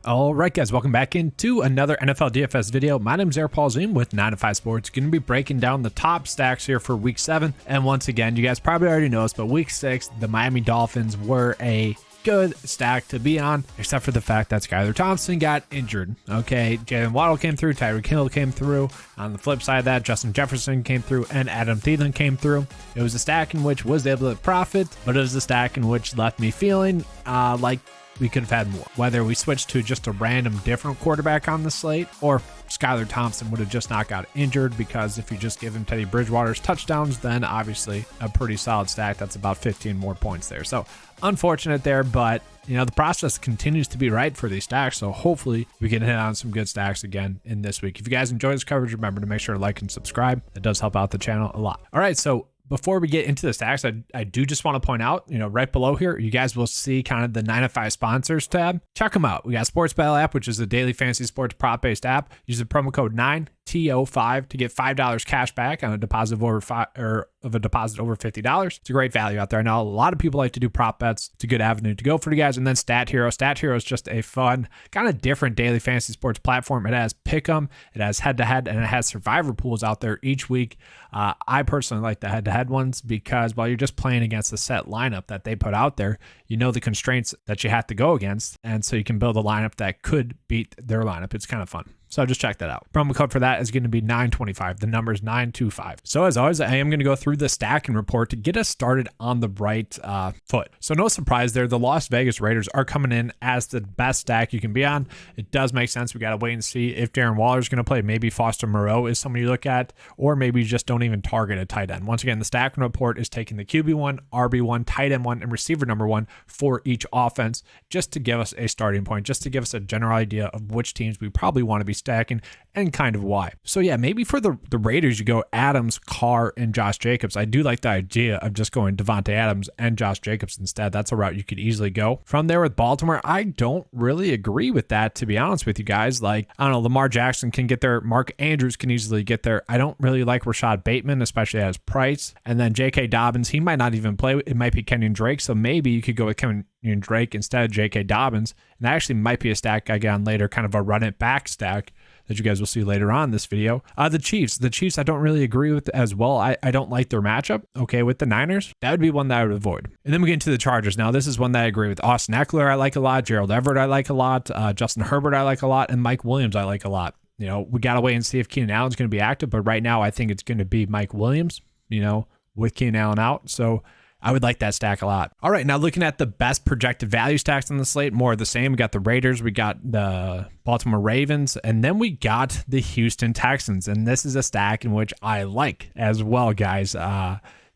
All right, guys, welcome back into another NFL DFS video. My name is Eric Paul Zoom with 9 to 5 Sports. Going to be breaking down the top stacks here for week 7. And once again, you guys probably already know this, but week 6, the Miami Dolphins were a good stack to be on, except for the fact that Skylar Thompson got injured. Okay, Jalen Waddle came through, Tyreek Hill came through. On the flip side of that, Justin Jefferson came through and Adam Thielen came through. It was a stack in which was able to profit, but it was a stack in which left me feeling like we could have had more. Whether we switched to just a random different quarterback on the slate, or Skylar Thompson would have just not got injured, because if you just give him Teddy Bridgewater's touchdowns, then obviously a pretty solid stack. That's about 15 more points there. So unfortunate there, but you know, the process continues to be right for these stacks. So hopefully we can hit on some good stacks again in this week. If you guys enjoy this coverage, remember to make sure to like and subscribe. It does help out the channel a lot. All right, so before we get into the stacks, I do just want to point out, you know, right below here, you guys will see kind of the 9 to 5 sponsors tab. Check them out. We got Sports Battle app, which is a daily fantasy sports prop-based app. Use the promo code 9TO5 to get $5 cash back on a deposit of over $50. It's a great value out there. I know a lot of people like to do prop bets. It's a good avenue to go for you guys. And then Stat Hero. Stat Hero is just a fun, kind of different daily fantasy sports platform. It has pick'em, it has head-to-head, and it has survivor pools out there each week. I personally like the head-to-head ones because while you're just playing against the set lineup that they put out there, you know the constraints that you have to go against, and so you can build a lineup that could beat their lineup. It's kind of fun. So just check that out. Promo code for that is going to be 925. The number is 925. So as always, I am going to go through the stacking report to get us started on the right foot. So no surprise there. The Las Vegas Raiders are coming in as the best stack you can be on. It does make sense. We got to wait and see if Darren Waller is going to play. Maybe Foster Moreau is someone you look at, or maybe you just don't even target a tight end. Once again, the stacking report is taking the QB1, RB1, tight end 1, and receiver number 1 for each offense, just to give us a starting point, just to give us a general idea of which teams we probably want to be stacking and kind of why. So yeah, maybe for the Raiders, you go Adams, Carr, and Josh Jacobs. I do like the idea of just going Devontae Adams and Josh Jacobs instead. That's a route you could easily go. From there with Baltimore, I don't really agree with that, to be honest with you guys. Like, I don't know, Lamar Jackson can get there. Mark Andrews can easily get there. I don't really like Rashad Bateman, especially as price. And then J.K. Dobbins, he might not even play. It might be Kenyon Drake. So maybe you could go with Kenyon Drake instead of J.K. Dobbins. And that actually might be a stack I get on later, kind of a run it back stack that you guys will see later on in this video. The Chiefs, I don't really agree with as well. I don't like their matchup, okay, with the Niners. That would be one that I would avoid. And then we get into the Chargers. Now, this is one that I agree with. Austin Eckler, I like a lot. Gerald Everett, I like a lot. Justin Herbert, I like a lot. And Mike Williams, I like a lot. You know, we got to wait and see if Keenan Allen's going to be active. But right now, I think it's going to be Mike Williams, you know, with Keenan Allen out. So I would like that stack a lot. All right, now looking at the best projected value stacks on the slate, more of the same. We got the Raiders, we got the Baltimore Ravens, and then we got the Houston Texans. And this is a stack in which I like as well, guys.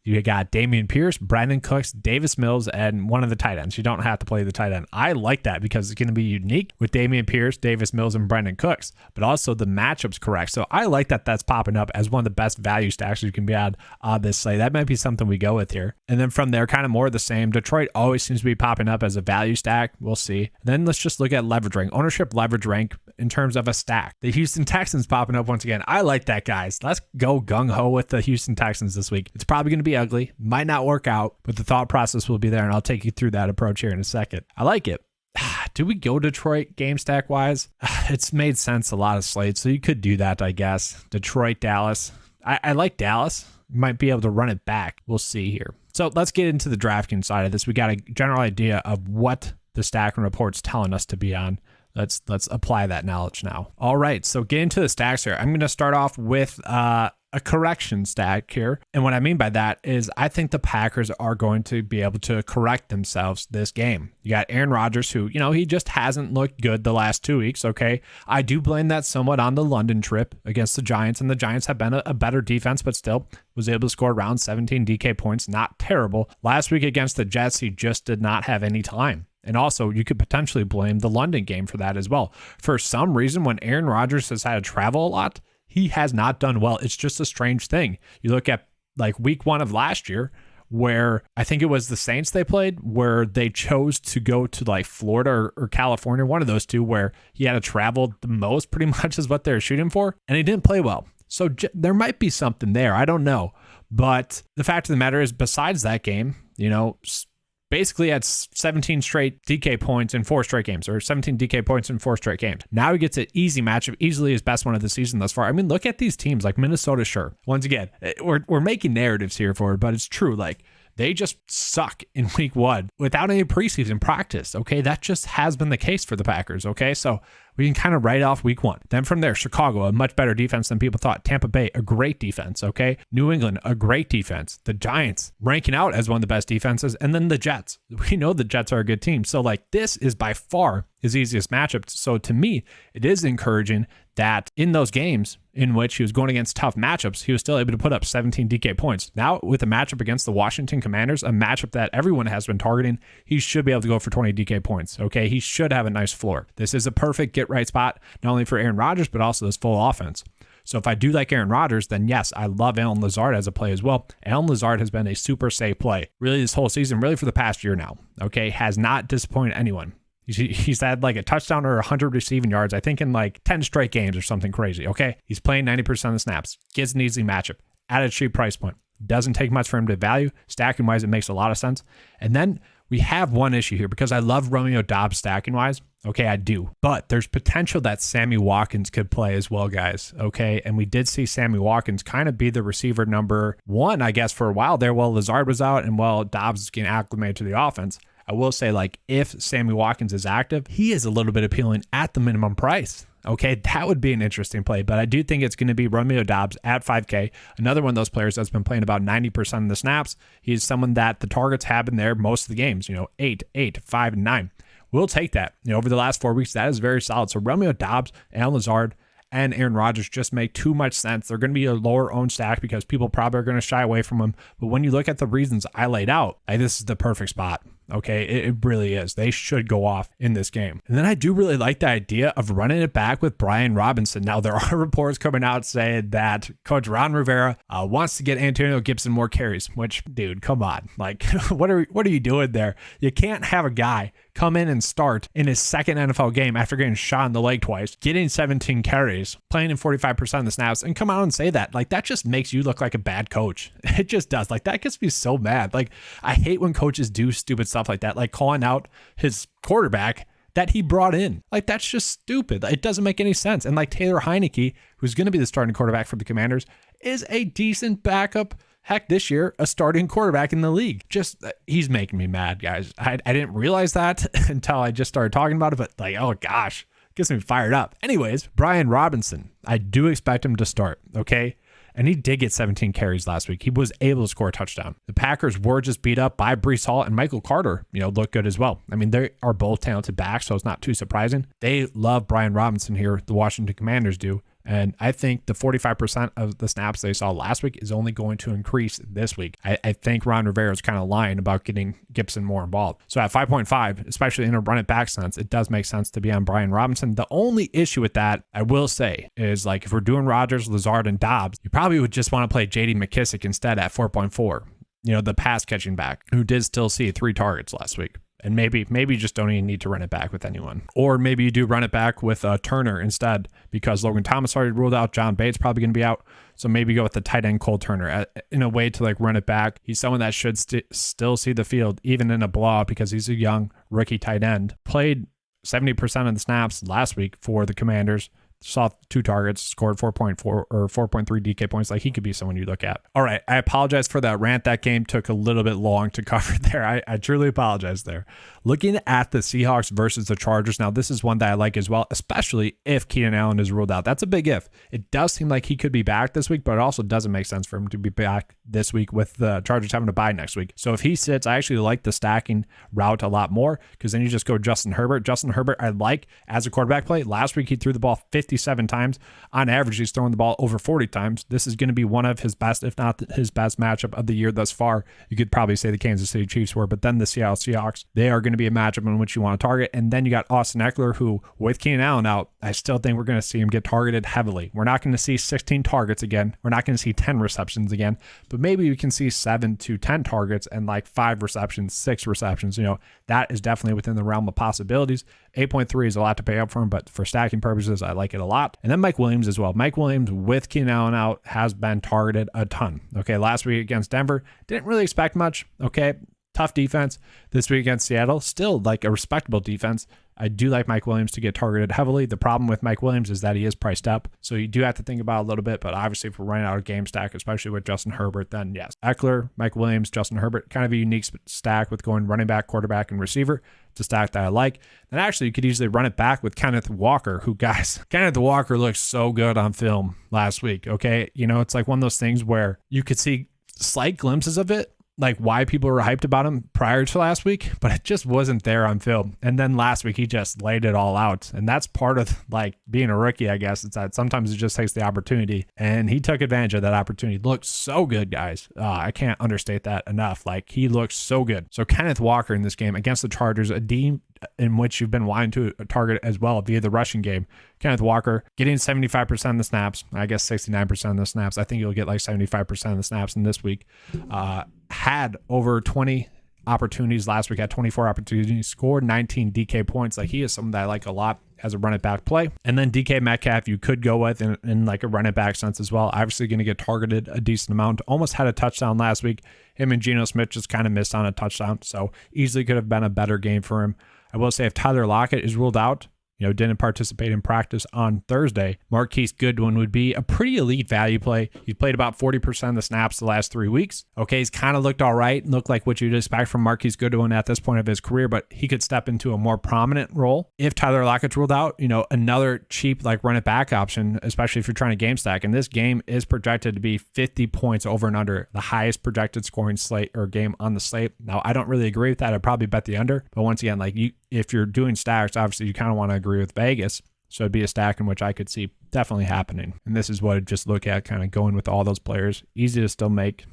You got Dameon Pierce, Brandon Cooks, Davis Mills, and one of the tight ends. You don't have to play the tight end. I like that because it's going to be unique with Dameon Pierce, Davis Mills, and Brandon Cooks, but also the matchup's correct. So I like that that's popping up as one of the best value stacks you can be on this slate. That might be something we go with here. And then from there, kind of more of the same. Detroit always seems to be popping up as a value stack. We'll see. Then let's just look at leverage rank, ownership leverage rank in terms of a stack. The Houston Texans popping up once again. I like that, guys. Let's go gung-ho with the Houston Texans this week. It's probably going to be ugly, might not work out, but the thought process will be there, and I'll take you through that approach here in a second. I like it. Do we go Detroit game stack wise? It's made sense a lot of slates, so you could do that, I guess. Detroit, Dallas. I like Dallas. You might be able to run it back. We'll see here. So let's get into the DraftKings side of this. We got a general idea of what the stacking report's telling us to be on. Let's apply that knowledge now. All right, so get into the stacks here. I'm going to start off with a correction stack here. And what I mean by that is I think the Packers are going to be able to correct themselves this game. You got Aaron Rodgers, who, you know, he just hasn't looked good the last 2 weeks, okay? I do blame that somewhat on the London trip against the Giants, and the Giants have been a better defense, but still was able to score around 17 DK points. Not terrible. Last week against the Jets, he just did not have any time. And also, you could potentially blame the London game for that as well. For some reason, when Aaron Rodgers has had to travel a lot, he has not done well. It's just a strange thing. You look at like week 1 of last year, where I think it was the Saints they played, where they chose to go to like Florida or California, one of those two, where he had to travel the most pretty much is what they're shooting for. And he didn't play well. So there might be something there. I don't know. But the fact of the matter is, besides that game, you know, basically had 17 straight DK points in 4 straight games, or 17 DK points in 4 straight games. Now he gets an easy matchup, easily his best one of the season thus far. I mean, look at these teams like Minnesota, sure. Once again, we're making narratives here for it, but it's true. Like, they just suck in week 1 without any preseason practice, okay? That just has been the case for the Packers, okay? So we can kind of write off week 1. Then from there, Chicago, a much better defense than people thought. Tampa Bay, a great defense, okay? New England, a great defense. The Giants, ranking out as one of the best defenses. And then the Jets. We know the Jets are a good team. So, like, this is by far his easiest matchup. So to me, it is encouraging that in those games in which he was going against tough matchups, he was still able to put up 17 DK points. Now, with a matchup against the Washington Commanders, a matchup that everyone has been targeting, he should be able to go for 20 DK points, okay? He should have a nice floor. This is a perfect get-right spot, not only for Aaron Rodgers, but also this full offense. So if I do like Aaron Rodgers, then yes, I love Allen Lazard as a play as well. Allen Lazard has been a super safe play, really this whole season, really for the past year now, okay? Has not disappointed anyone. He's had like a touchdown or 100 receiving yards, I think in like 10 straight games or something crazy, okay? He's playing 90% of the snaps, gets an easy matchup, at a cheap price point. Doesn't take much for him to value. Stacking-wise, it makes a lot of sense. And then we have one issue here because I love Romeo Doubs stacking-wise. Okay, I do. But there's potential that Sammy Watkins could play as well, guys. Okay, and we did see Sammy Watkins kind of be the receiver number 1, I guess, for a while there while Lazard was out and while Doubs was getting acclimated to the offense. I will say, like, if Sammy Watkins is active, he is a little bit appealing at the minimum price. Okay, that would be an interesting play, but I do think it's going to be Romeo Doubs at 5K. Another one of those players that's been playing about 90% of the snaps. He's someone that the targets have been there most of the games, 8, 5, and 9. We'll take that. Over the last 4 weeks, that is very solid. So Romeo Doubs, Allen Lazard, and Aaron Rodgers just make too much sense. They're going to be a lower owned stack because people probably are going to shy away from them. But when you look at the reasons I laid out, this is the perfect spot. Okay, it really is. They should go off in this game. And then I do really like the idea of running it back with Brian Robinson. Now, there are reports coming out saying that Coach Ron Rivera wants to get Antonio Gibson more carries, which, dude, come on. Like, what are you doing there? You can't have a guy come in and start in his second NFL game after getting shot in the leg twice, getting 17 carries, playing in 45% of the snaps, and come out and say that. Like, that just makes you look like a bad coach. It just does. Like, that gets me so mad. Like, I hate when coaches do stupid stuff like that, like calling out his quarterback that he brought in. Like, that's just stupid. It doesn't make any sense. And like Taylor Heineke, who's going to be the starting quarterback for the Commanders, is a decent backup. Heck, this year, a starting quarterback in the league. Just, he's making me mad, guys. I didn't realize that until I just started talking about it, but like, oh gosh, gets me fired up. Anyways, Brian Robinson, I do expect him to start, okay? And he did get 17 carries last week. He was able to score a touchdown. The Packers were just beat up by Breece Hall, and Michael Carter, looked good as well. I mean, they are both talented backs, so it's not too surprising. They love Brian Robinson here, the Washington Commanders do. And I think the 45% of the snaps they saw last week is only going to increase this week. I think Ron Rivera is kind of lying about getting Gibson more involved. So at 5.5, especially in a run it back sense, it does make sense to be on Brian Robinson. The only issue with that, I will say, is like if we're doing Rodgers, Lazard, and Doubs, you probably would just want to play J.D. McKissick instead at 4.4. The pass catching back, who did still see 3 targets last week. And maybe you just don't even need to run it back with anyone. Or maybe you do run it back with Turner instead because Logan Thomas already ruled out. John Bates probably going to be out. So maybe go with the tight end Cole Turner in a way to like run it back. He's someone that should still see the field even in a blowout because he's a young rookie tight end. Played 70% of the snaps last week for the Commanders. Saw 2 targets, scored 4.4 or 4.3 DK points. Like, he could be someone you look at. All right, I apologize for that rant. That game took a little bit long to cover there. I truly apologize there. Looking at the Seahawks versus the Chargers, now this is one that I like as well, especially if Keenan Allen is ruled out. That's a big if. It does seem like he could be back this week, but it also doesn't make sense for him to be back this week with the Chargers having to bye next week. So if he sits, I actually like the stacking route a lot more because then you just go Justin Herbert. Justin Herbert, I like as a quarterback play. Last week, he threw the ball 57 times. On average, he's throwing the ball over 40 times. This is going to be one of his best, if not his best matchup of the year thus far. You could probably say the Kansas City Chiefs were, but then the Seattle Seahawks, they are going to be a matchup in which you want to target. And then you got Austin Eckler, who with Keenan Allen out, I still think we're going to see him get targeted heavily. We're not going to see 16 targets again. We're not going to see 10 receptions again, but maybe we can see 7 to 10 targets and like 5 receptions, 6 receptions. That is definitely within the realm of possibilities. 8.3 is a lot to pay up for him, but for stacking purposes, I like it a lot. And then Mike Williams as well. Mike Williams with Keenan Allen out has been targeted a ton. Okay, last week against Denver, didn't really expect much. Okay, Tough defense this week against Seattle. Still like a respectable defense. I do like Mike Williams to get targeted heavily. The problem with Mike Williams is that he is priced up. So you do have to think about it a little bit. But obviously, if we're running out of game stack, especially with Justin Herbert, then yes. Eckler, Mike Williams, Justin Herbert, kind of a unique stack with going running back, quarterback, and receiver. It's a stack that I like. And actually, you could easily run it back with Kenneth Walker, who, guys, Kenneth Walker looked so good on film last week. Okay. It's like one of those things where you could see slight glimpses of it, like why people were hyped about him prior to last week, but it just wasn't there on film. And then last week, he just laid it all out. And that's part of like being a rookie, I guess. It's that sometimes it just takes the opportunity. And he took advantage of that opportunity. Looked so good, guys. I can't understate that enough. Like, he looks so good. So Kenneth Walker in this game against the Chargers, a team in which you've been wanting to target as well via the rushing game. Kenneth Walker getting 75% of the snaps, I guess 69% of the snaps. I think he'll get like 75% of the snaps in this week. Had over 20 opportunities last week, had 24 opportunities, scored 19 DK points. Like, he is someone that I like a lot as a run it back play. And then DK Metcalf you could go with in like a run it back sense as well. Obviously going to get targeted a decent amount. Almost had a touchdown last week. Him and Geno Smith just kind of missed on a touchdown. So easily could have been a better game for him. I will say if Tyler Lockett is ruled out, didn't participate in practice on Thursday, Marquise Goodwin would be a pretty elite value play. He's played about 40% of the snaps the last 3 weeks. Okay, he's kind of looked all right, looked like what you'd expect from Marquise Goodwin at this point of his career, but he could step into a more prominent role. If Tyler Lockett's ruled out, another cheap like run it back option, especially if you're trying to game stack. And this game is projected to be 50 points over and under, the highest projected scoring slate or game on the slate. Now, I don't really agree with that. I'd probably bet the under, but once again, if you're doing stacks, obviously you kind of want to agree with Vegas. So it'd be a stack in which I could see definitely happening. And this is what I'd just look at, kind of going with all those players. Easy to still make,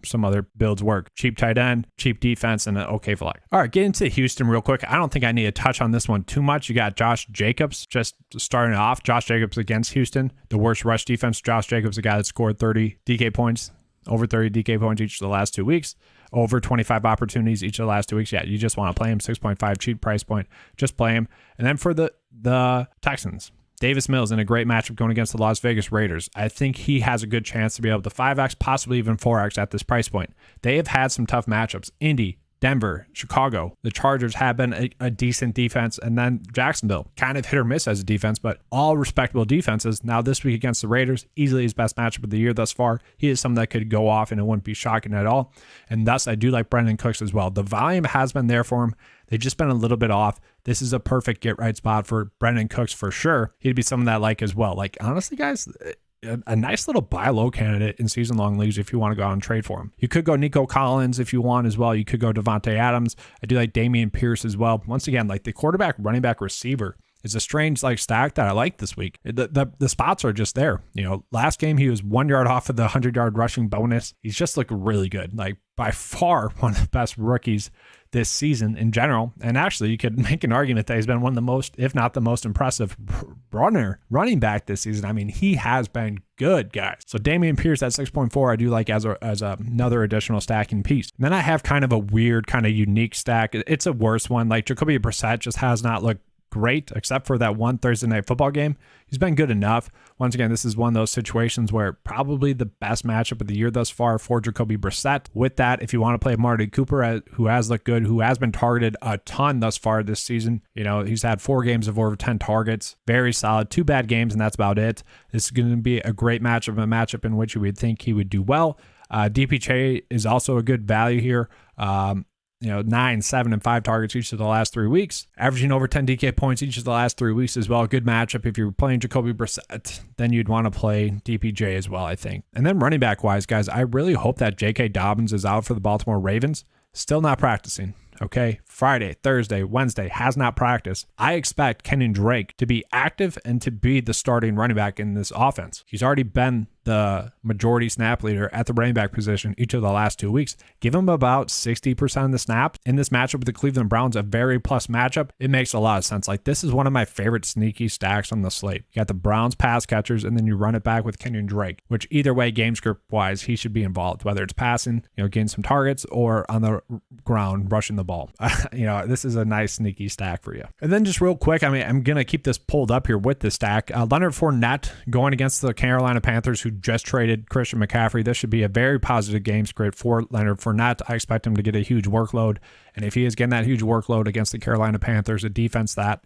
some other builds work. Cheap tight end, cheap defense, and an okay flag. All right, get into Houston real quick. I don't think I need to touch on this one too much. You got Josh Jacobs just starting off. Josh Jacobs against Houston, the worst rush defense. Josh Jacobs, a guy that scored 30 DK points, over 30 DK points each of the last 2 weeks. Over 25 opportunities each of the last 2 weeks. Yeah, you just want to play him. 6.5 cheap price point. Just play him. And then for the Texans, Davis Mills in a great matchup going against the Las Vegas Raiders. I think he has a good chance to be able to 5x, possibly even 4x at this price point. They have had some tough matchups. Indy, Denver, Chicago. The Chargers have been a decent defense, and then Jacksonville, kind of hit or miss as a defense, but all respectable defenses. Now this week against the Raiders, easily his best matchup of the year thus far. He is someone that could go off, and it wouldn't be shocking at all. And thus, I do like Brandon Cooks as well. The volume has been there for him. They've just been a little bit off. This is a perfect get-right spot for Brandon Cooks for sure. He'd be someone that I like as well. Like, honestly, guys, a nice little buy low candidate in season-long leagues if you want to go out and trade for him. You could go Nico Collins if you want as well. You could go Devontae Adams. I do like Dameon Pierce as well. Once again, like the quarterback, running back, receiver is a strange stack that I like this week. The spots are just there. Last game he was 1 yard off of the 100-yard rushing bonus. He's just looked really good. Like by far one of the best rookies this season in general. And actually, you could make an argument that he's been one of the most, if not the most impressive running back this season. I mean, he has been good, guys. So Dameon Pierce at 6.4, I do like as another additional stacking piece. And then I have kind of a weird, kind of unique stack. It's a worse one. Like Jacoby Brissett just has not looked great, except for that one Thursday night football game. He's been good enough. Once again, this is one of those situations where probably the best matchup of the year thus far for Jacoby Brissett. With that, if you want to play Marty Cooper, who has looked good, who has been targeted a ton thus far this season, he's had 4 games of over 10 targets. Very solid. 2 bad games, and that's about it. This is going to be a great matchup, a matchup in which you would think he would do well. DPJ is also a good value here. 9, 7, and 5 targets each of the last 3 weeks, averaging over 10 DK points each of the last 3 weeks as well. Good matchup. If you're playing Jacoby Brissett, then you'd want to play DPJ as well, I think. And then running back wise, guys, I really hope that J.K. Dobbins is out for the Baltimore Ravens. Still not practicing. Okay, Friday, Thursday, Wednesday, has not practiced. I expect Kenyon Drake to be active and to be the starting running back in this offense. He's already been the majority snap leader at the running back position each of the last 2 weeks. Give him about 60% of the snaps in this matchup with the Cleveland Browns, a very plus matchup. It makes a lot of sense. Like, this is one of my favorite sneaky stacks on the slate. You got the Browns pass catchers, and then you run it back with Kenyon Drake, which either way, game script wise, he should be involved, whether it's passing, getting some targets, or on the ground, rushing the ball. This is a nice sneaky stack for you. And then just real quick, I'm going to keep this pulled up here with this stack. Leonard Fournette going against the Carolina Panthers, who who just traded Christian McCaffrey. This should be a very positive game script for Leonard Fournette. I expect him to get a huge workload. And if he is getting that huge workload against the Carolina Panthers, a defense that,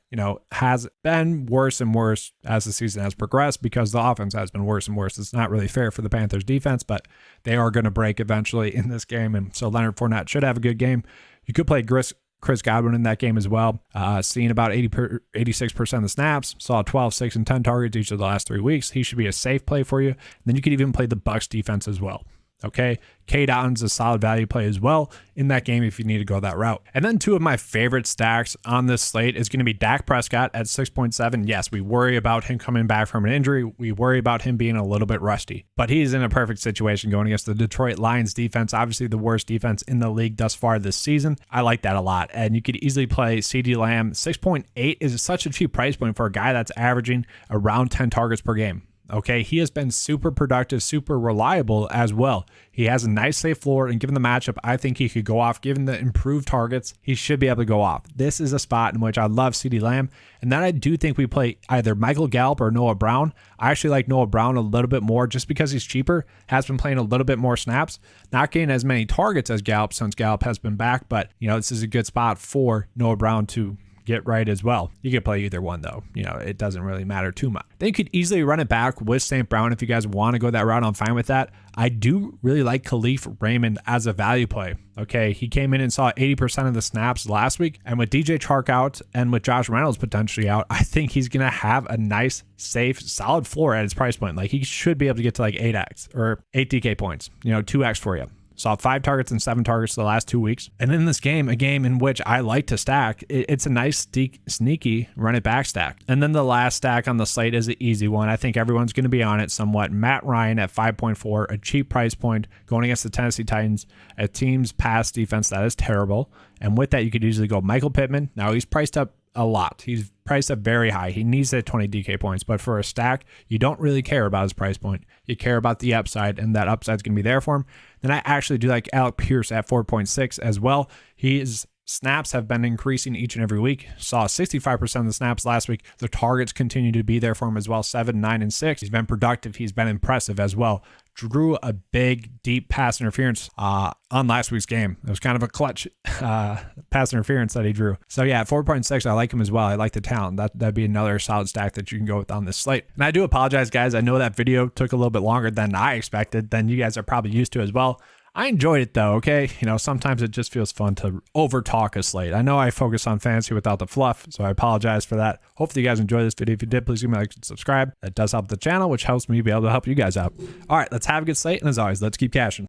has been worse and worse as the season has progressed because the offense has been worse and worse. It's not really fair for the Panthers defense, but they are going to break eventually in this game. And so Leonard Fournette should have a good game. You could play Chris Godwin in that game as well. Seeing about 86% of the snaps, saw 12, 6, and 10 targets each of the last 3 weeks. He should be a safe play for you. And then you could even play the Bucs defense as well. Okay, Cade Otton's a solid value play as well in that game if you need to go that route. And then two of my favorite stacks on this slate is going to be Dak Prescott at 6.7. Yes, we worry about him coming back from an injury. We worry about him being a little bit rusty, but he's in a perfect situation going against the Detroit Lions defense, obviously the worst defense in the league thus far this season. I like that a lot. And you could easily play CeeDee Lamb. 6.8 is such a cheap price point for a guy that's averaging around 10 targets per game. Okay, he has been super productive, super reliable as well. He has a nice safe floor, and given the matchup, I think he could go off. Given the improved targets, he should be able to go off. This is a spot in which I love CeeDee Lamb, and then I do think we play either Michael Gallup or Noah Brown. I actually like Noah Brown a little bit more just because he's cheaper, has been playing a little bit more snaps, not getting as many targets as Gallup since Gallup has been back, but this is a good spot for Noah Brown to get right as well. You could play either one though. It doesn't really matter too much. Then you could easily run it back with St. Brown if you guys want to go that route. I'm fine with that. I do really like Khalif Raymond as a value play. Okay, he came in and saw 80% of the snaps last week, and with DJ Chark out and with Josh Reynolds potentially out, I think he's going to have a nice, safe, solid floor at his price point. Like he should be able to get to like 8x or 8 DK points, 2x for you. Saw 5 targets and 7 targets the last 2 weeks. And in this game, a game in which I like to stack, it's a nice sneaky run it back stack. And then the last stack on the slate is an easy one. I think everyone's going to be on it somewhat. Matt Ryan at 5.4, a cheap price point going against the Tennessee Titans, a team's pass defense that is terrible. And with that, you could easily go Michael Pittman. Now he's priced up a lot. He's priced up very high. He needs that 20 DK points, but for a stack, you don't really care about his price point. You care about the upside, and that upside's going to be there for him. Then I actually do like Alec Pierce at 4.6 as well. His snaps have been increasing each and every week. Saw 65% of the snaps last week. The targets continue to be there for him as well, 7, 9, and 6. He's been productive. He's been impressive as well. Drew a big, deep pass interference on last week's game. It was kind of a clutch pass interference that he drew. So yeah, at 4.6, I like him as well. I like the talent. That'd be another solid stack that you can go with on this slate. And I do apologize, guys. I know that video took a little bit longer than I expected, than you guys are probably used to as well. I enjoyed it though, okay? Sometimes it just feels fun to over talk a slate. I know I focus on fantasy without the fluff, so I apologize for that. Hopefully you guys enjoyed this video. If you did, please give me a like and subscribe. That does help the channel, which helps me be able to help you guys out. All right, let's have a good slate, and as always, let's keep cashing.